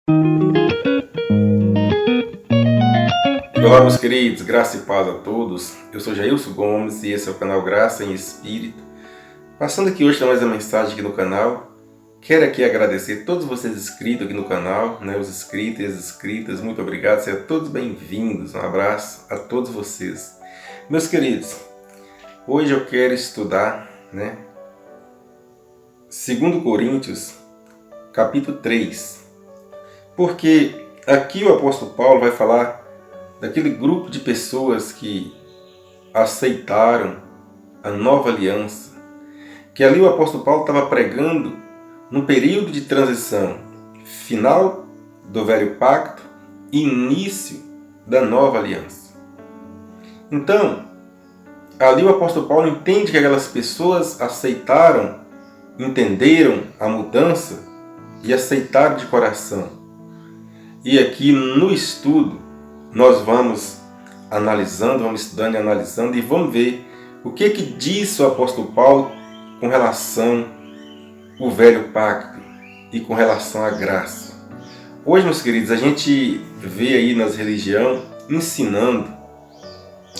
Olá, meus queridos, graça e paz a todos. Eu sou Jailson Gomes e esse é o canal Graça em Espírito. Passando aqui hoje para mais uma mensagem aqui no canal. Quero aqui agradecer a todos vocês inscritos aqui no canal, os inscritos e as inscritas. Muito obrigado, sejam todos bem-vindos. Um abraço a todos vocês. Meus queridos, hoje eu quero estudar, 2 Coríntios, capítulo 3. Porque aqui o apóstolo Paulo vai falar daquele grupo de pessoas que aceitaram a nova aliança, que ali o apóstolo Paulo estava pregando no período de transição, final do velho pacto e início da nova aliança. Então, ali o apóstolo Paulo entende que aquelas pessoas aceitaram, entenderam a mudança e aceitaram de coração. E aqui no estudo, nós vamos analisando, vamos estudando e analisando e vamos ver o que diz o apóstolo Paulo com relação ao velho pacto e com relação à graça. Hoje, meus queridos, a gente vê aí nas religiões ensinando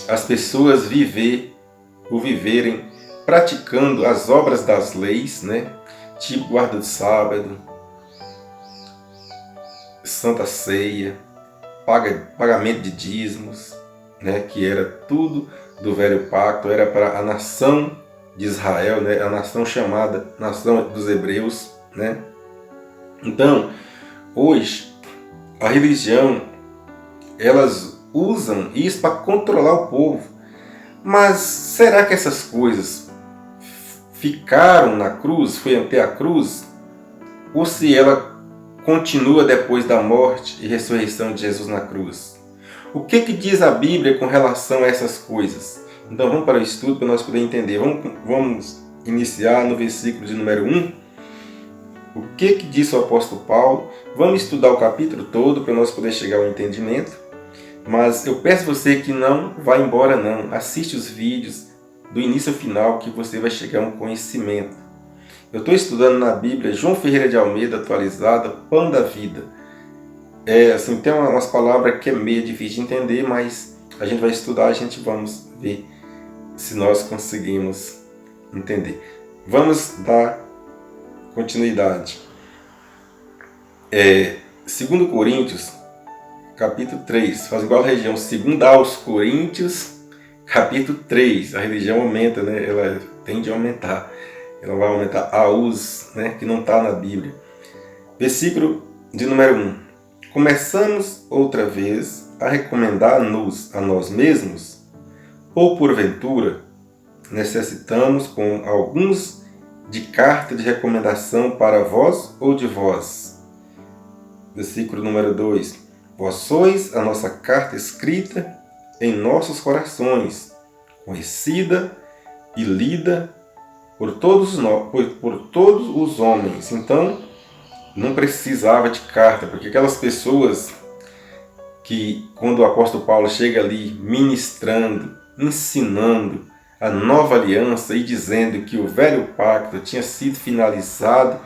as pessoas viverem praticando as obras das leis, tipo guarda do sábado, Santa Ceia, pagamento de dízimos, que era tudo do velho pacto, era para a nação de Israel, a nação chamada nação dos hebreus. Então, hoje, a religião, elas usam isso para controlar o povo. Mas será que essas coisas ficaram na cruz, foi até a cruz? Ou se ela continua depois da morte e ressurreição de Jesus na cruz? O que diz a Bíblia com relação a essas coisas? Então vamos para o estudo para nós podermos entender. Vamos iniciar no versículo de número 1. O que diz o apóstolo Paulo? Vamos estudar o capítulo todo para nós podermos chegar ao entendimento. Mas eu peço a você que não vá embora não. Assiste os vídeos do início ao final que você vai chegar a um conhecimento. Eu estou estudando na Bíblia João Ferreira de Almeida, atualizada, Pão da Vida. Tem umas palavras que é meio difícil de entender, mas a gente vai estudar, vamos ver se nós conseguimos entender. Vamos dar continuidade. 2 Coríntios, capítulo 3. Faz igual a religião. 2 aos Coríntios, capítulo 3. A religião aumenta, ela tende a aumentar. Ela vai aumentar a us, que não está na Bíblia. Versículo de número 1. Começamos outra vez a recomendar-nos a nós mesmos? Ou porventura necessitamos com alguns de carta de recomendação para vós ou de vós? Versículo número 2. Vós sois a nossa carta escrita em nossos corações, conhecida e lida por todos os homens. Então, não precisava de carta, porque aquelas pessoas que, quando o apóstolo Paulo chega ali ministrando, ensinando a nova aliança e dizendo que o velho pacto tinha sido finalizado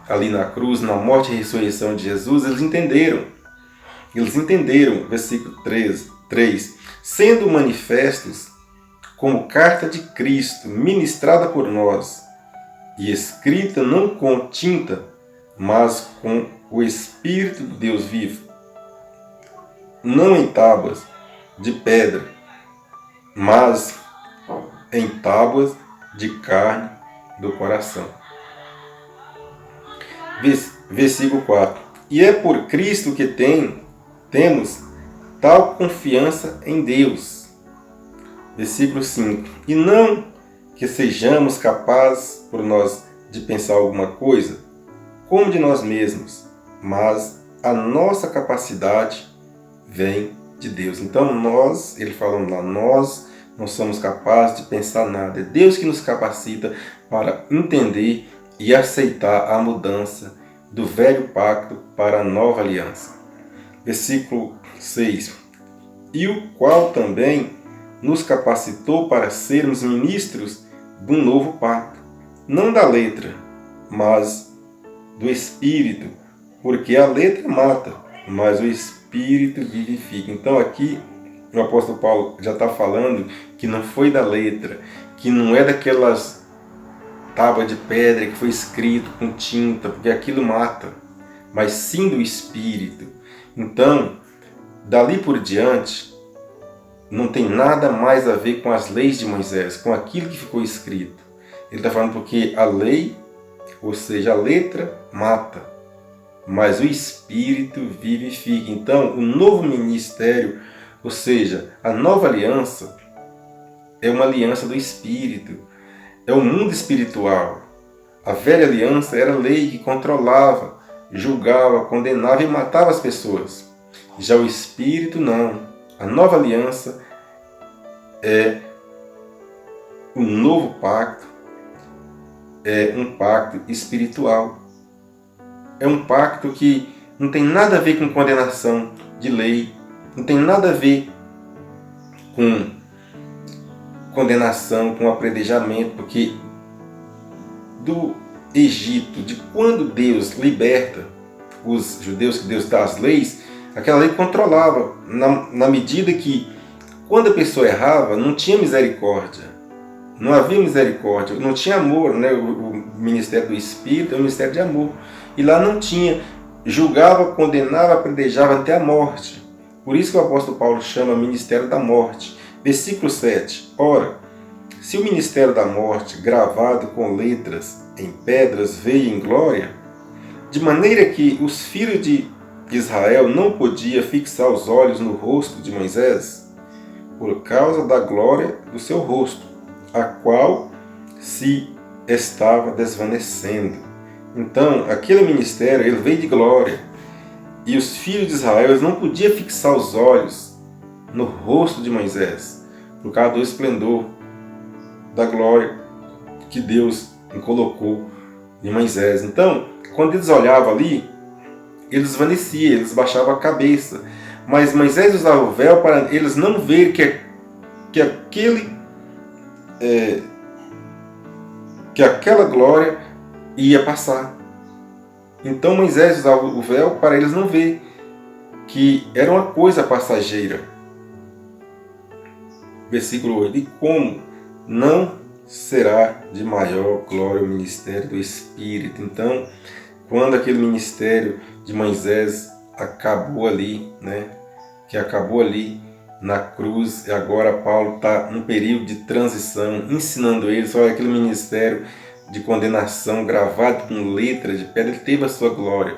ali na cruz, na morte e ressurreição de Jesus, eles entenderam. Versículo 3. Sendo manifestos como carta de Cristo, ministrada por nós, e escrita não com tinta, mas com o Espírito de Deus vivo, não em tábuas de pedra, mas em tábuas de carne do coração. Versículo 4. E é por Cristo que temos tal confiança em Deus. Versículo 5. E não que sejamos capazes por nós de pensar alguma coisa, como de nós mesmos, mas a nossa capacidade vem de Deus. Então ele falando lá, nós não somos capazes de pensar nada. É Deus que nos capacita para entender e aceitar a mudança do velho pacto para a nova aliança. Versículo 6. E o qual também nos capacitou para sermos ministros de um novo pacto, não da letra, mas do Espírito, porque a letra mata, mas o Espírito vivifica. Então aqui o apóstolo Paulo já está falando que não foi da letra, que não é daquelas tábuas de pedra que foi escrito com tinta, porque aquilo mata, mas sim do Espírito. Então, dali por diante, não tem nada mais a ver com as leis de Moisés, com aquilo que ficou escrito. Ele está falando porque a lei, ou seja, a letra, mata, mas o Espírito vivifica. Então, o novo ministério, ou seja, a nova aliança, é uma aliança do Espírito, é o mundo espiritual. A velha aliança era a lei que controlava, julgava, condenava e matava as pessoas. Já o Espírito não. A nova aliança é o novo pacto, é um pacto espiritual. É um pacto que não tem nada a ver com condenação de lei, não tem nada a ver com condenação, com apredejamento, porque do Egito, de quando Deus liberta os judeus, que Deus dá as leis, aquela lei controlava, na medida que quando a pessoa errava, não tinha misericórdia, não havia misericórdia, não tinha amor, né? O ministério do Espírito é o ministério de amor, e lá não tinha, julgava, condenava, apredejava até a morte. Por isso que o apóstolo Paulo chama ministério da morte. Versículo 7. Ora, se o ministério da morte, gravado com letras em pedras, veio em glória, de maneira que os filhos de Israel não podiam fixar os olhos no rosto de Moisés, por causa da glória do seu rosto, a qual se estava desvanecendo. Então, aquele ministério, ele veio de glória, e os filhos de Israel eles não podiam fixar os olhos no rosto de Moisés, por causa do esplendor da glória que Deus colocou em Moisés. Então, quando eles olhavam ali, eles desvaneciam, eles baixavam a cabeça. Mas Moisés usava o véu para eles não verem que aquela glória ia passar. Então Moisés usava o véu para eles não verem que era uma coisa passageira. Versículo 8. E como não será de maior glória o ministério do Espírito? Então, quando aquele ministério de Moisés acabou ali, né? Que acabou ali na cruz, e agora Paulo está num período de transição, ensinando eles, olha, aquele ministério de condenação gravado com letras de pedra, ele teve a sua glória.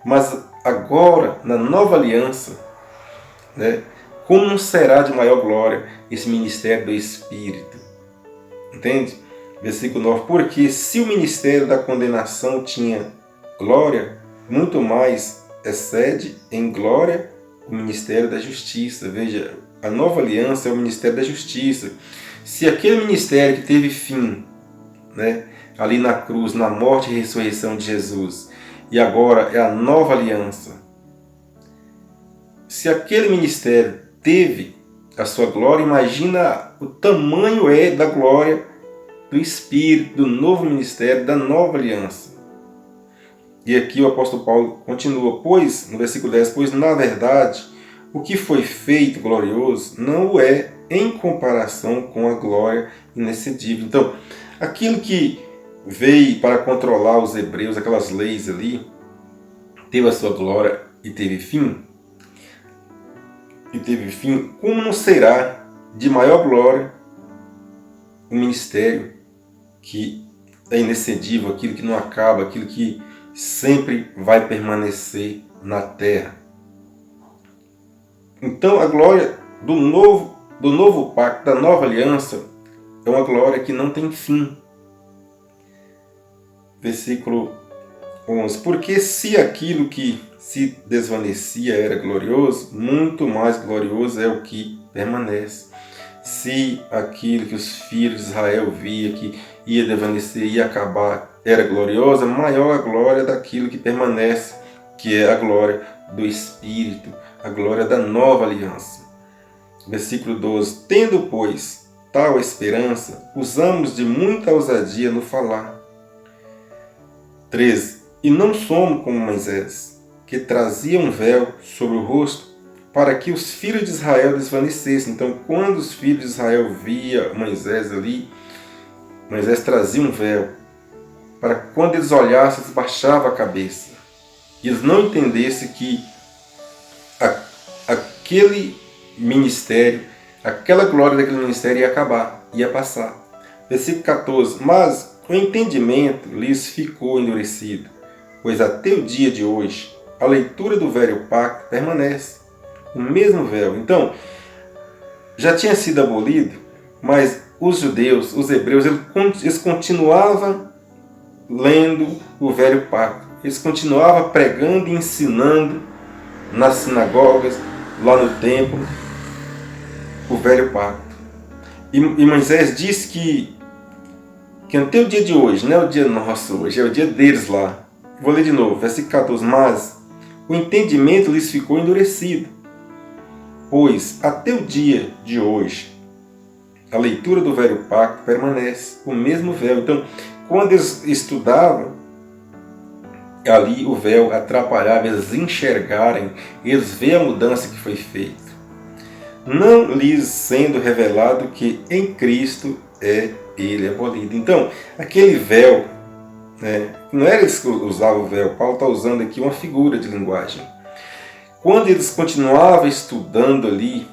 Mas agora, na nova aliança, né? Como não será de maior glória esse ministério do Espírito? Entende? Versículo 9. Porque se o ministério da condenação tinha glória, muito mais excede em glória o ministério da justiça. Veja, a nova aliança é o ministério da justiça. Se aquele ministério que teve fim, né, ali na cruz, na morte e ressurreição de Jesus, e agora é a nova aliança, se aquele ministério teve a sua glória, imagina o tamanho da glória do Espírito, do novo ministério, da nova aliança. E aqui o apóstolo Paulo continua, pois, no versículo 10, pois na verdade, o que foi feito glorioso não o é em comparação com a glória inexcedível. Então, aquilo que veio para controlar os hebreus, aquelas leis ali, teve a sua glória e teve fim. Como não será de maior glória o ministério que é inexcedível, aquilo que não acaba, aquilo que sempre vai permanecer na terra? Então a glória do novo pacto, da nova aliança, é uma glória que não tem fim. Versículo 11. Porque se aquilo que se desvanecia era glorioso, muito mais glorioso é o que permanece. Se aquilo que os filhos de Israel via que ia desvanecer, ia acabar, era gloriosa, maior a glória daquilo que permanece, que é a glória do Espírito, a glória da nova aliança. Versículo 12. Tendo, pois, tal esperança, usamos de muita ousadia no falar. 13. E não somos como Moisés, que trazia um véu sobre o rosto para que os filhos de Israel desvanecessem. Então, quando os filhos de Israel via Moisés ali, Moisés trazia um véu para que quando eles olhassem, eles baixavam a cabeça. E eles não entendessem que aquele ministério, aquela glória daquele ministério ia acabar, ia passar. Versículo 14. Mas o entendimento lhes ficou endurecido, pois até o dia de hoje a leitura do velho pacto permanece. O mesmo véu. Então, já tinha sido abolido, mas os judeus, os hebreus, eles continuavam lendo o velho pacto. Eles continuavam pregando e ensinando nas sinagogas, lá no templo, o velho pacto. E Moisés disse que até o dia de hoje, não é o dia nosso hoje, é o dia deles lá. Vou ler de novo, versículo 14. Mas o entendimento lhes ficou endurecido, pois até o dia de hoje a leitura do velho pacto permanece, o mesmo véu. Então, quando eles estudavam, ali o véu atrapalhava eles enxergarem, eles veem a mudança que foi feita, não lhes sendo revelado que em Cristo é ele abolido. Então, aquele véu, não era eles que usavam o véu, Paulo está usando aqui uma figura de linguagem. Quando eles continuavam estudando ali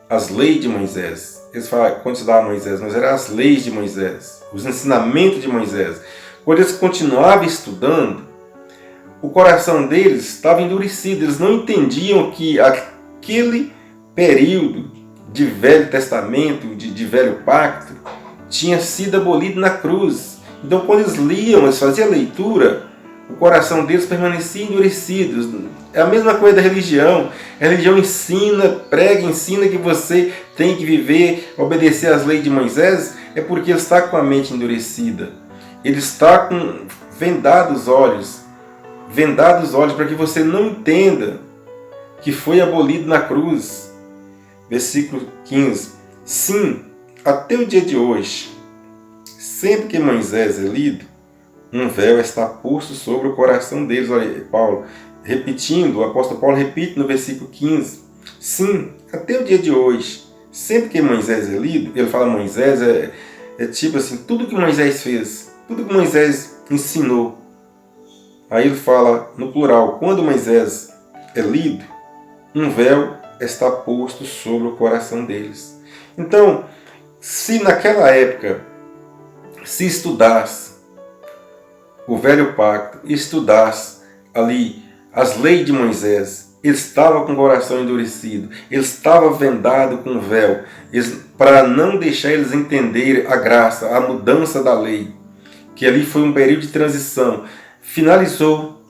as leis de Moisés, eles falavam, quando estudavam Moisés, mas eram as leis de Moisés, os ensinamentos de Moisés. Quando eles continuavam estudando, o coração deles estava endurecido, eles não entendiam que aquele período de Velho Testamento, de Velho Pacto, tinha sido abolido na cruz. Então, quando eles liam, eles faziam a leitura, o coração deles permanecia endurecido. É a mesma coisa da religião. A religião ensina, prega, ensina que você tem que viver, obedecer às leis de Moisés, é porque ele está com a mente endurecida. Ele está com vendados olhos para que você não entenda que foi abolido na cruz. Versículo 15. Sim, até o dia de hoje, sempre que Moisés é lido, um véu está posto sobre o coração deles. Olha, Paulo, repetindo, o apóstolo Paulo repite no versículo 15. Sim, até o dia de hoje, sempre que Moisés é lido, ele fala Moisés, é tipo assim, tudo que Moisés fez, tudo que Moisés ensinou. Aí ele fala no plural, quando Moisés é lido, um véu está posto sobre o coração deles. Então, se naquela época se estudasse o velho pacto, estudasse ali as leis de Moisés, ele estava com o coração endurecido, ele estava vendado com o véu, para não deixar eles entenderem a graça, a mudança da lei, que ali foi um período de transição. Finalizou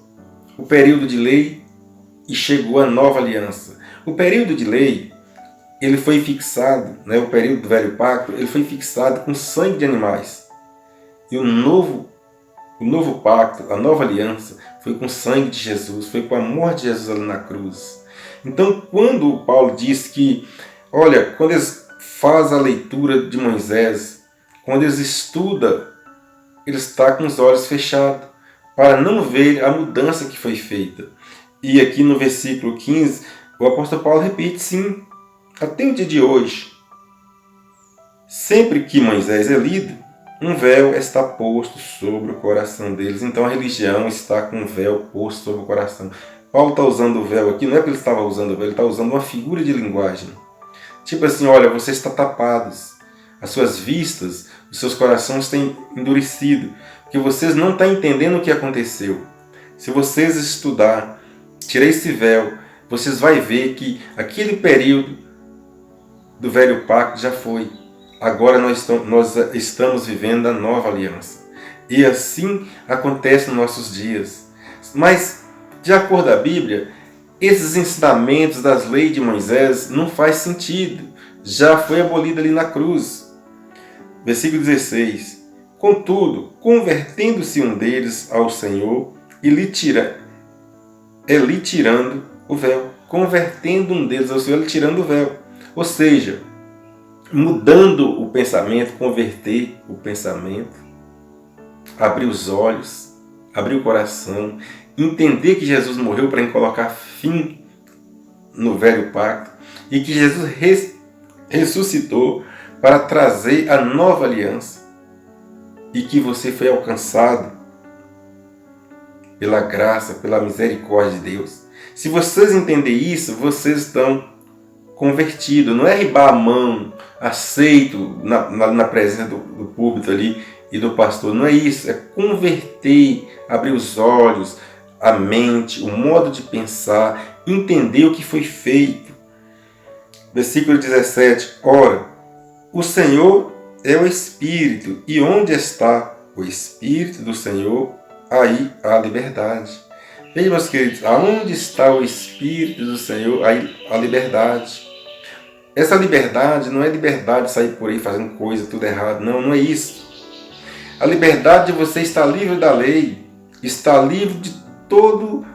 o período de lei e chegou a nova aliança. O período de lei, ele foi fixado, o período do velho pacto, ele foi fixado com sangue de animais. E o novo pacto, a nova aliança, foi com o sangue de Jesus, foi com a morte de Jesus ali na cruz. Então, quando Paulo diz que, olha, quando eles fazem a leitura de Moisés, quando eles estudam, ele está com os olhos fechados, para não ver a mudança que foi feita. E aqui no versículo 15, o apóstolo Paulo repite, sim, até o dia de hoje, sempre que Moisés é lido, um véu está posto sobre o coração deles. Então a religião está com um véu posto sobre o coração. Paulo está usando o véu aqui, não é que ele estava usando o véu, ele está usando uma figura de linguagem. Tipo assim, olha, você está tapados, as suas vistas, os seus corações têm endurecido, porque vocês não estão entendendo o que aconteceu. Se vocês estudar, tirar esse véu, vocês vão ver que aquele período do velho pacto já foi. Agora nós estamos vivendo a nova aliança. E assim acontece nos nossos dias. Mas, de acordo com a Bíblia, esses ensinamentos das leis de Moisés não faz sentido. Já foi abolido ali na cruz. Versículo 16. Contudo, convertendo-se um deles ao Senhor, e lhe tirando o véu. Convertendo um deles ao Senhor, lhe tirando o véu. Ou seja, mudando o pensamento, converter o pensamento, abrir os olhos, abrir o coração, entender que Jesus morreu para colocar fim no velho pacto e que Jesus ressuscitou para trazer a nova aliança e que você foi alcançado pela graça, pela misericórdia de Deus. Se vocês entenderem isso, vocês estão convertidos. Não é ribar a mão, aceito na presença do púlpito ali e do pastor. Não é isso. É converter, abrir os olhos, a mente, o modo de pensar, entender o que foi feito. Versículo 17. Ora, o Senhor é o Espírito, e onde está o Espírito do Senhor, aí há liberdade. Veja, meus queridos, aonde está o Espírito do Senhor, aí há liberdade. Essa liberdade não é liberdade de sair por aí fazendo coisa tudo errado. Não, não é isso. A liberdade de você estar livre da lei, estar livre de todos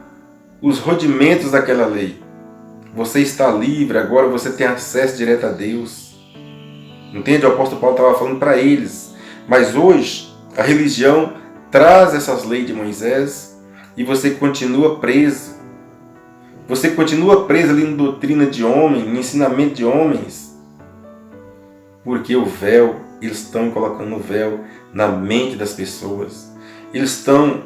os rudimentos daquela lei. Você está livre, agora você tem acesso direto a Deus. Entende? O apóstolo Paulo estava falando para eles. Mas hoje, a religião traz essas leis de Moisés e você continua preso. Você continua preso ali em doutrina de homem, em ensinamento de homens. Porque o véu, eles estão colocando o véu na mente das pessoas. Eles estão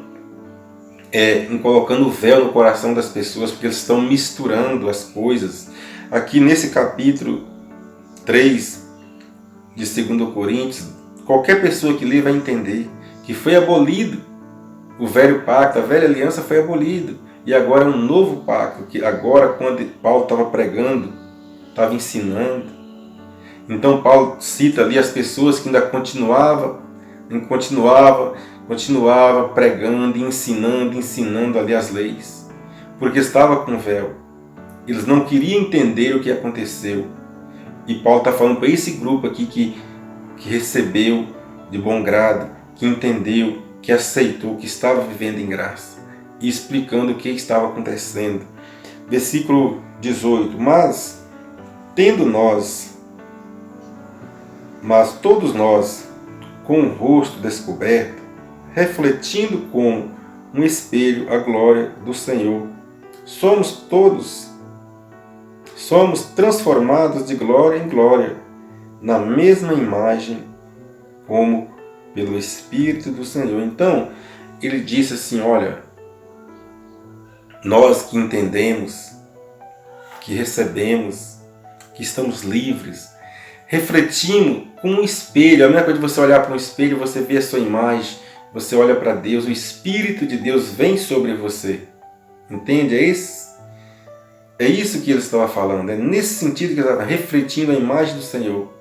colocando o véu no coração das pessoas, porque eles estão misturando as coisas. Aqui nesse capítulo 3 de 2 Coríntios, qualquer pessoa que lê vai entender que foi abolido o velho pacto, a velha aliança foi abolida. E agora é um novo pacto, que agora quando Paulo estava pregando, estava ensinando. Então Paulo cita ali as pessoas que ainda continuava pregando e ensinando ali as leis. Porque estava com véu. Eles não queriam entender o que aconteceu. E Paulo está falando para esse grupo aqui que recebeu de bom grado, que entendeu, que aceitou, que estava vivendo em graça, e explicando o que estava acontecendo. Versículo 18. Mas todos nós, com o rosto descoberto, refletindo como um espelho a glória do Senhor, somos transformados de glória em glória, na mesma imagem, como pelo Espírito do Senhor. Então, ele disse assim, olha, nós que entendemos, que recebemos, que estamos livres, refletimos com um espelho. A mesma coisa de você olhar para um espelho, você vê a sua imagem, você olha para Deus, o Espírito de Deus vem sobre você. Entende? É isso que ele estava falando. É nesse sentido que ele estava refletindo a imagem do Senhor,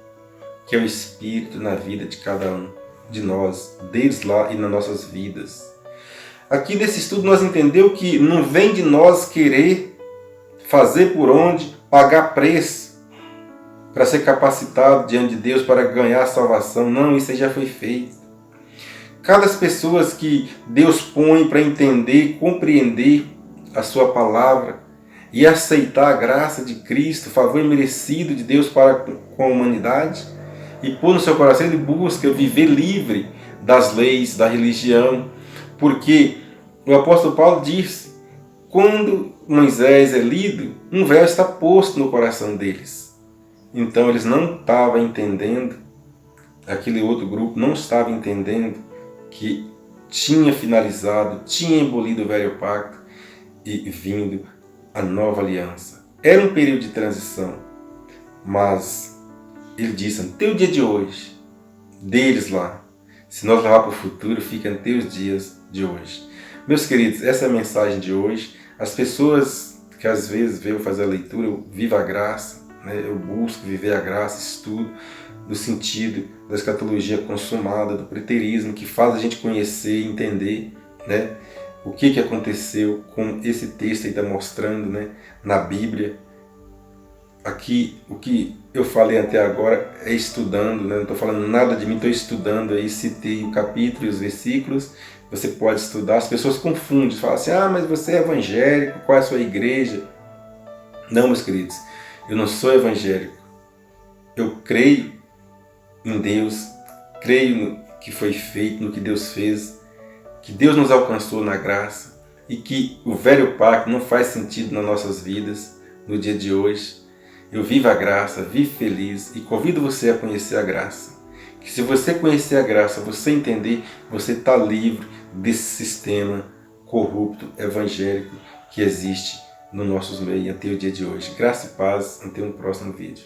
que é o Espírito na vida de cada um de nós, deles lá e nas nossas vidas. Aqui nesse estudo nós entendemos que não vem de nós querer fazer por onde, pagar preço para ser capacitado diante de Deus para ganhar a salvação. Não, isso aí já foi feito. Cada pessoa que Deus põe para entender, compreender a sua palavra e aceitar a graça de Cristo, o favor imerecido de Deus para com a humanidade, e pôr no seu coração, ele busca viver livre das leis, da religião, porque o apóstolo Paulo diz, quando Moisés é lido, um véu está posto no coração deles. Então eles não estavam entendendo, aquele outro grupo não estava entendendo que tinha finalizado, tinha abolido o velho pacto e vindo a nova aliança. Era um período de transição, mas ele disse, até o dia de hoje, deles lá, se nós levar para o futuro, fica até os dias de hoje. Meus queridos, essa é a mensagem de hoje. As pessoas que às vezes veem eu fazer a leitura, eu vivo a graça, né? Eu busco viver a graça, estudo do sentido da escatologia consumada, do preterismo, que faz a gente conhecer e entender, né, o que aconteceu com esse texto aí está mostrando, né, na Bíblia. Aqui, o que eu falei até agora é estudando, né? Não estou falando nada de mim, estou estudando aí, citei o capítulo e os versículos, você pode estudar. As pessoas confundem, falam assim, mas você é evangélico, qual é a sua igreja? Não, meus queridos, eu não sou evangélico. Eu creio em Deus, creio no que foi feito, no que Deus fez, que Deus nos alcançou na graça, e que o velho pacto não faz sentido nas nossas vidas no dia de hoje. Eu vivo a graça, vivo feliz e convido você a conhecer a graça. Que se você conhecer a graça, você entender, você está livre desse sistema corrupto, evangélico que existe nos nossos meios até o dia de hoje. Graça e paz, até um próximo vídeo.